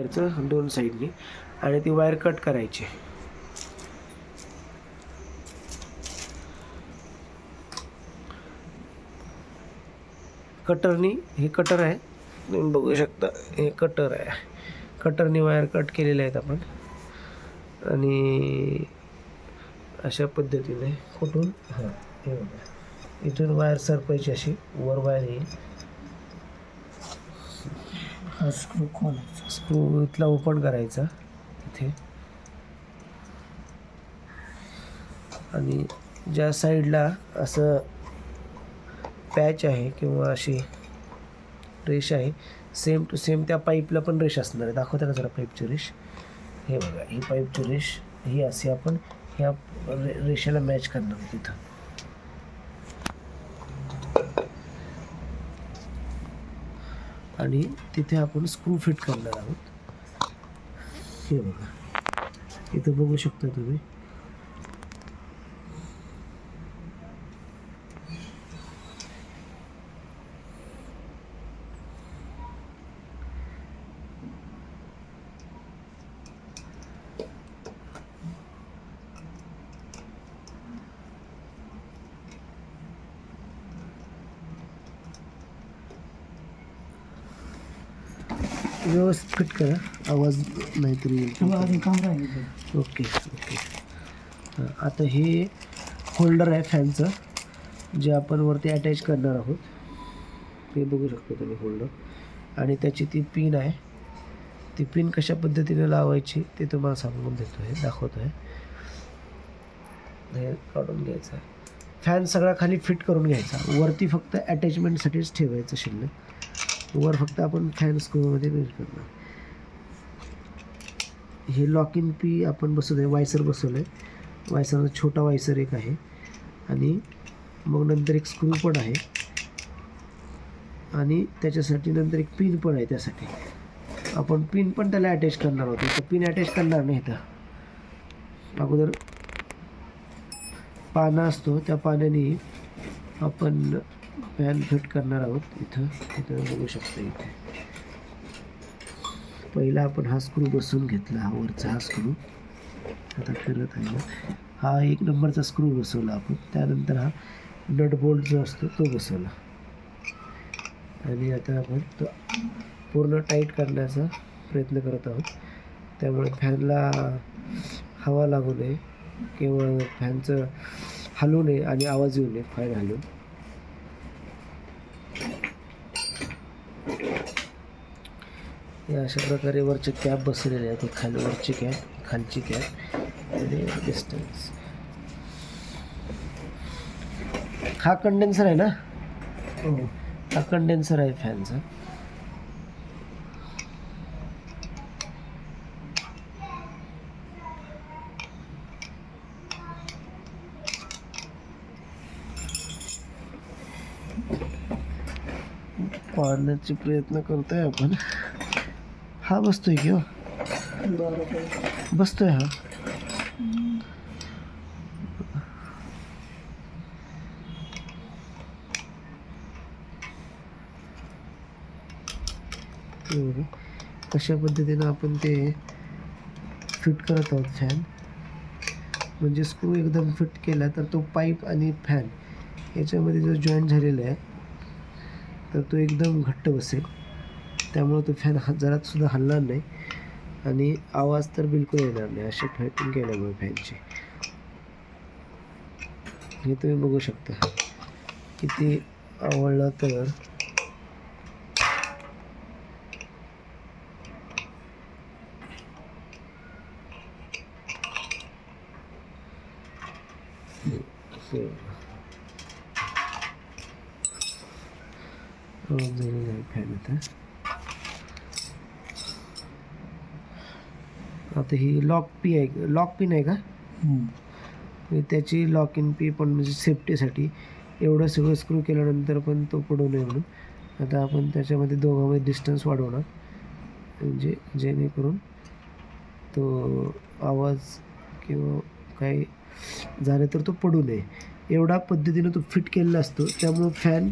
वायरचं 2 साईडनी आणि ती वायर कट करायची. कटरनी, हे कटर आहे तुम्ही बघू शकता, हे कटर आहे. कटरनी वायर कट केलेले आहेत आपण आणि अशा पद्धतीने कुठून हां हे बघा, इथून वायर सरपायची अशी वर वायर येईल. हा स्क्रू खोलायचा, स्क्रू इथला ओपन करायचा इथे आणि ज्या साईडला असं पॅच आहे किंवा अशी रेष आहे, सेम टू सेम त्या पाईपला पण रेष असणार आहे. दाखवता का जरा पाईपची रेष? हे बघा, ही पाईपची रेष ही अशी आपण ह्या रेषेला मॅच करणार तिथं. आणि तिथे आपण स्क्रू फिट करणार आहोत. हे बघा, इथं बघू शकता तुम्ही. व्यवस्थित फिट करा, आवाज नाहीतरी येईल. Okay okay. आता हे होल्डर आहे फॅनचं, जे आपण वरती अटॅच करणार आहोत. ते बघू शकतो तुम्ही होल्डर. आणि त्याची ती पिन आहे, ती पिन कशा पद्धतीने लावायची ते तुम्हाला सांगून देतो आहे, दाखवतो आहे. हे काढून घ्यायचं आहे. फॅन सगळा खाली फिट करून घ्यायचा, वरती फक्त अटॅचमेंटसाठीच ठेवायचं शिल्लक. वर फक्त आपण फॅन स्क्रूमध्ये यूज करणार. हे लॉक इन पी आपण बसवलं आहे, वायसर बसवलं आहे. वायसरचा छोटा वायसर एक आहे आणि मग नंतर एक स्क्रू पण आहे आणि त्याच्यासाठी नंतर एक पिन पण आहे. त्यासाठी आपण पिन पण त्याला अटॅच करणार आहोत. तर पिन अटॅच करणार नाही, तर अगोदर पाना असतो त्या पाण्याने आपण फॅन फिट करणार आहोत. इथं बघू शकता. इथे पहिला आपण हा स्क्रू बसवून घेतला, हा वरचा हा स्क्रू आता करत आहे. हा 1 नंबरचा स्क्रू बसवला आपण. त्यानंतर हा नट बोल्ट जो असतो तो बसवला आणि आता आपण तो पूर्ण टाईट करण्याचा प्रयत्न करत आहोत. त्यामुळे फॅनला हवा लागू नये किंवा फॅनचं हलू नये आणि आवाज येऊ नये फॅन हलून. या अशा प्रकारे वरचे कॅप बसलेले आहेत. खाली वरची कॅप, खालची कॅप आणि डिस्टन्स. हा कंडेन्सर आहे ना? हा कंडेन्सर आहे फॅनचा. पाहण्याचे प्रयत्न करतोय आपण. हा बसतोय की हो? बसतोय हा. कशा पद्धतीनं आपण ते फिट करत आहोत फॅन. म्हणजे स्क्रू एकदम फिट केला तर तो पाईप आणि फॅन याच्यामध्ये जो जॉईंट झालेला आहे तर तो एकदम घट्ट बसेल. त्यामुळे तो फॅन जरा सुद्धा हलणार नाही आणि आवाज तर बिलकुल येणार नाही. अशी फिटिंग केल्यामुळे फॅनची हे तुम्ही बघू शकता. किती आवडला तर फॅन आता ही लॉक पिन आहे का? त्याची लॉक इन पी पण म्हणजे सेफ्टीसाठी. एवढं सगळं स्क्रू केल्यानंतर पण तो पडू नये म्हणून आता आपण त्याच्यामध्ये दोघांमध्ये डिस्टन्स वाढवणार, म्हणजे जेणेकरून तो आवाज किंवा काही झालं तर तो पडू नये. एवढा पद्धतीनं तो फिट केलेला असतो. त्यामुळं फॅन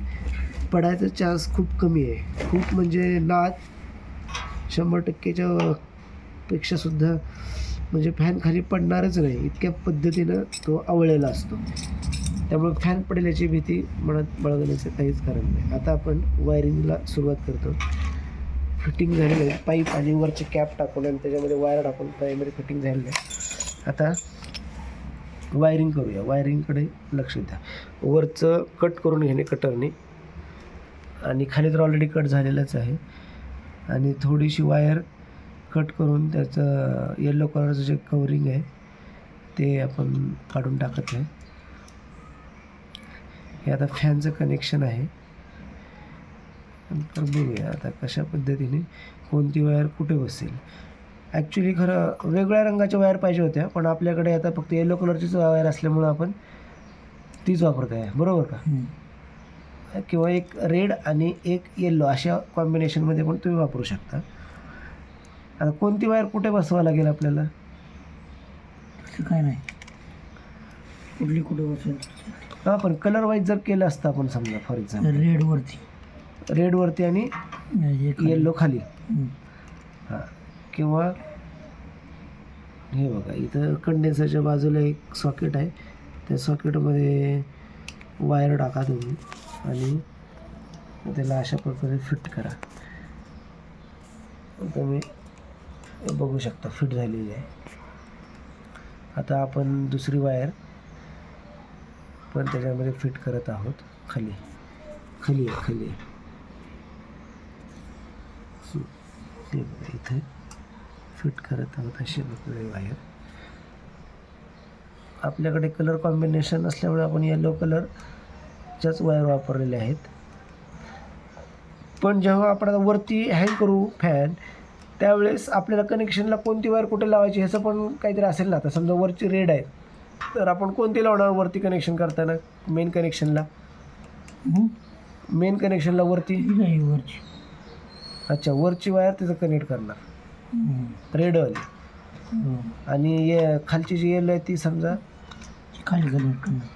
पडायचा चान्स खूप कमी आहे. खूप म्हणजे 100%च्या पेक्षासुद्धा म्हणजे फॅन खाली पडणारच नाही, इतक्या पद्धतीनं तो आवळलेला असतो. त्यामुळे फॅन पडेल याची भीती मनात बाळगण्याचं काहीच कारण नाही. आता आपण वायरिंगला सुरुवात करतो. फिटिंग झालेलं आहे, पाईप आणि वरचे कॅप टाकून आणि त्याच्यामध्ये वायर टाकून प्रायमरी फिटिंग झालेलं आहे. आता वायरिंग करूया. वायरिंगकडे लक्ष द्या. वरचं कट करून घेणे कटरने, आणि खाली तर ऑलरेडी कट झालेलंच आहे, आणि थोडीशी वायर कट करून त्याचं येलो कलरचं जे कवरिंग आहे ते आपण काढून टाकत आहे. हे आता फॅनचं कनेक्शन आहे. नंतर बघूया आता कशा पद्धतीने कोणती वायर कुठे बसेल. ॲक्च्युली खरं वेगळ्या रंगाच्या वायर पाहिजे होत्या, पण आपल्याकडे आता फक्त येलो कलरचीच वायर असल्यामुळं आपण तीच वापरत आहे, बरोबर का? किंवा एक रेड आणि एक येल्लो अशा कॉम्बिनेशनमध्ये पण तुम्ही वापरू शकता. आता कोणती वायर कुठे बसवावं लागेल आपल्याला? तसं काय नाही, कुठली कुठे बसेल. हां, पण कलर वाईज जर केलं असतं आपण, समजा फॉर एक्झाम्पल रेडवरती आणि येल्लो खाली, हां, किंवा हे बघा इथं कंडेन्सरच्या बाजूला एक सॉकेट आहे, त्या सॉकेटमध्ये वायर टाका तुम्ही आणि त्याला अशा प्रकारे फिट करा. तुम्ही बघू शकता फिट झालेली आहे. आता आपण दुसरी वायर पण त्याच्यामध्ये फिट करत आहोत. खाली खाली आहे, खाली आहे. हे बघा इथे फिट करत आहोत अशी प्रकारे वायर. आपल्याकडे कलर कॉम्बिनेशन असल्यामुळे आपण येलो कलरच्याच वायर वापरलेल्या आहेत. पण जेव्हा आपण आता वरती हँग करू फॅन, त्यावेळेस आपल्याला कनेक्शनला कोणती वायर कुठे लावायची ह्याचं पण काहीतरी असेल ना. आता समजा वरची रेड आहे, तर आपण कोणती लावणार वरती कनेक्शन करताना? मेन कनेक्शनला वरती. अच्छा, वरची वायर तिथं कनेक्ट करणार रेडवाली, आणि खालची जी येलो आहे ती समजा खाली कनेक्ट करणार.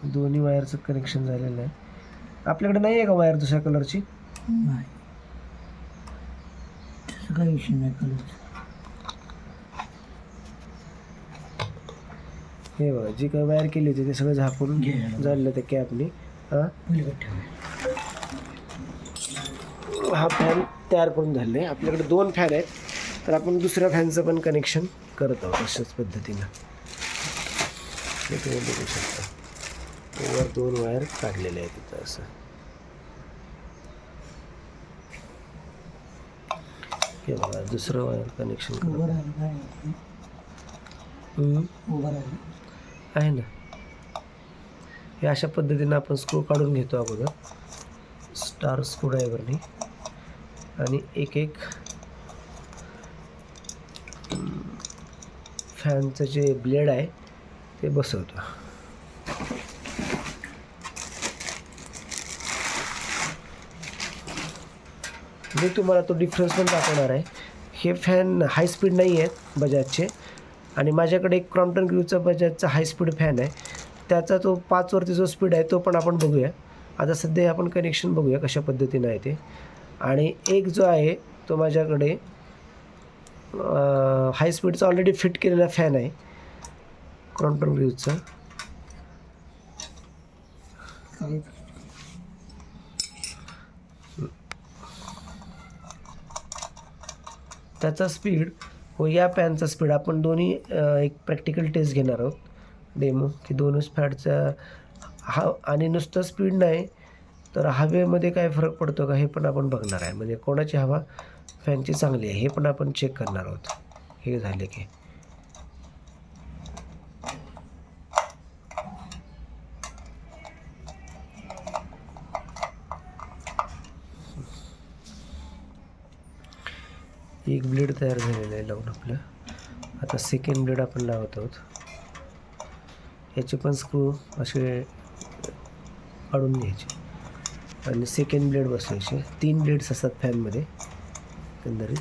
दोन्ही वायरचं कनेक्शन झालेलं आहे. आपल्याकडे नाही आहे का वायर दुसऱ्या कलरची? नाही, तसं काही विषय नाही कलरचा. हे बघा जी काही वायर केली होती ते सगळं झाकून झालेलं त्या कॅपने. हा फॅन तयार करून झालेला आहे. आपल्याकडे 2 फॅन आहेत, तर आपण दुसऱ्या फॅनचं पण कनेक्शन करत आहोत अशाच पद्धतीनं. हे तुम्ही बघू शकता, वर 2 वायर काढलेले आहेत तिथं असं. हे बघा दुसरं वायर कनेक्शन आहे ना. हे अशा पद्धतीनं आपण स्क्रू काढून घेतो अगोदर स्टार स्क्रूड्रायव्हरने, आणि एक एक फॅनचं जे ब्लेड आहे ते बसवतो. मी तुम्हाला तो डिफरन्स पण दाखवणार आहे. हे फॅन हाय स्पीड नाही आहेत बजाजचे, आणि माझ्याकडे एक क्रॉम्प्टन ग्रूवचा बजाजचा हाय स्पीड फॅन आहे, त्याचा तो 5 वरती जो स्पीड आहे तो पण आपण बघूया. आता सध्या आपण कनेक्शन बघूया कशा पद्धतीनं आहे ते. आणि एक जो आहे तो माझ्याकडे हाय स्पीडचा ऑलरेडी फिट केलेला फॅन आहे क्रॉम्प्टन ग्रूवचा. त्याचा स्पीड व या फॅनचा स्पीड आपण दोन्ही एक प्रॅक्टिकल टेस्ट घेणार आहोत, डेमो, की दोनच फॅनचा आणि नुसतं स्पीड नाही तर हवेमध्ये काय फरक पडतो का हे पण आपण बघणार आहे. म्हणजे कोणाची हवा फॅनची चांगली आहे हे पण आपण चेक करणार आहोत. हे झाले की एक ब्लेड तयार झालेलं आहे लावून आपलं. आता सेकंड ब्लेड आपण लावत आहोत. याचे पण स्क्रू असे काढून घ्यायचे आणि सेकंड ब्लेड बसवायचे. 3 ब्लेड्स असतात फॅनमध्ये एकंदरीत.